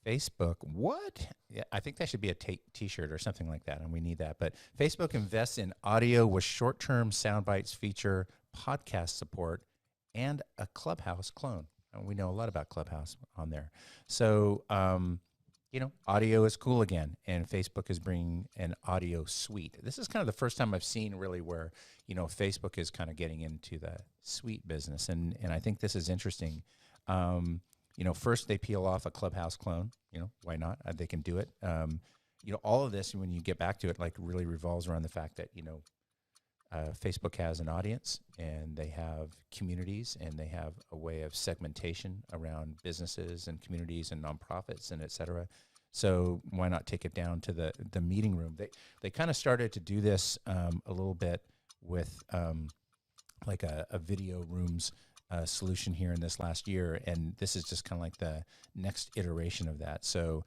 Facebook, what? Yeah, I think that should be a t-shirt or something like that, and we need that. But Facebook invests in audio with short-term sound bites feature, podcast support, and a Clubhouse clone. And we know a lot about Clubhouse on there. So, audio is cool again, and Facebook is bringing an audio suite. This is kind of the first time I've seen really where, Facebook is kind of getting into the suite business, and I think this is interesting. First they peel off a Clubhouse clone. Why not? They can do it. All of this, when you get back to it, like really revolves around the fact that, Facebook has an audience and they have communities and they have a way of segmentation around businesses and communities and nonprofits and et cetera. So why not take it down to the meeting room? They kind of started to do this a little bit with like a video rooms solution here in this last year, and this is just kind of like the next iteration of that. So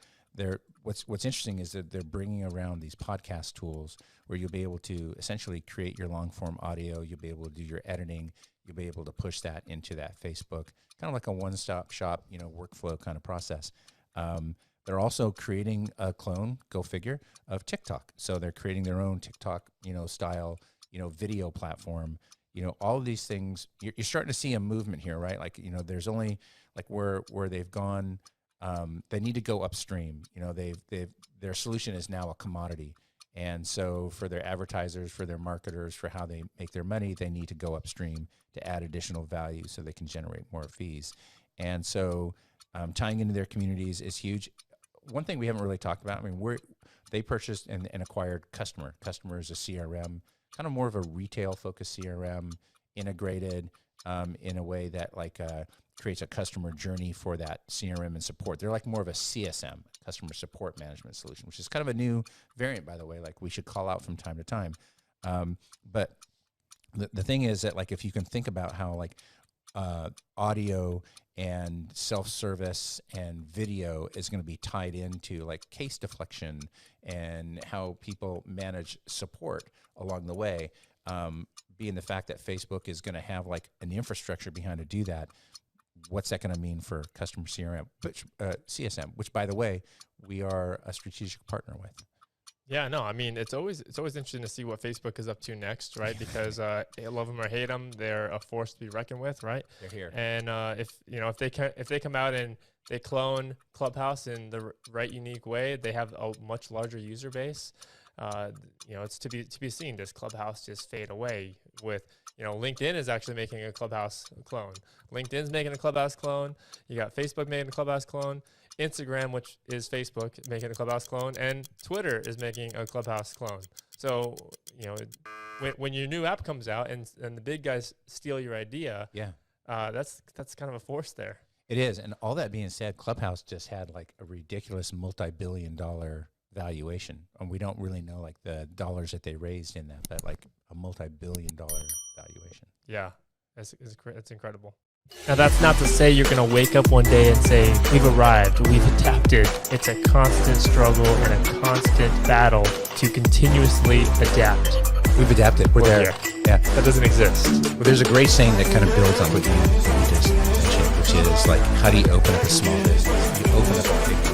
what's interesting is that they're bringing around these podcast tools where you'll be able to essentially create your long form audio. You'll be able to do your editing. You'll be able to push that into that Facebook, kind of like a one-stop shop, workflow kind of process. They're also creating a clone, go figure, of TikTok. So they're creating their own TikTok, style, video platform. All of these things, you're starting to see a movement here, right? Like, there's only like where they've gone, they need to go upstream. Their solution is now a commodity. And so for their advertisers, for their marketers, for how they make their money, they need to go upstream to add additional value so they can generate more fees. And so tying into their communities is huge. One thing we haven't really talked about, they purchased and acquired Customer. Customer is a CRM, kind of more of a retail-focused CRM, integrated in a way that creates a customer journey for that CRM and support. They're like more of a CSM, customer support management solution, which is kind of a new variant, by the way, like we should call out from time to time. But the thing is that if you can think about how audio and self-service and video is going to be tied into case deflection and how people manage support along the way, being the fact that Facebook is going to have an infrastructure behind to do that, what's that going to mean for customer CRM, CSM, which by the way, we are a strategic partner with. Yeah, no, it's always interesting to see what Facebook is up to next, right? Because love them or hate them, they're a force to be reckoned with, right? They're here. And if they come out and they clone Clubhouse in the right unique way, they have a much larger user base. It's to be seen. Does Clubhouse just fade away? With LinkedIn is actually making a Clubhouse clone. LinkedIn's making a Clubhouse clone. You got Facebook making a Clubhouse clone. Instagram, which is Facebook, making a Clubhouse clone, and Twitter is making a Clubhouse clone. So, when your new app comes out and the big guys steal your idea, that's kind of a force there. It is, and all that being said, Clubhouse just had a ridiculous multi-billion-dollar valuation, and we don't really know the dollars that they raised in that, but a multi-billion-dollar valuation. Yeah, it's incredible. Now, that's not to say you're going to wake up one day and say, we've arrived, we've adapted. It's a constant struggle and a constant battle to continuously adapt. We've adapted. We're there. Here. Yeah. That doesn't exist. Well, there's a great saying that kind of builds on what you just mentioned, which is how do you open up a small business? You open up a big business.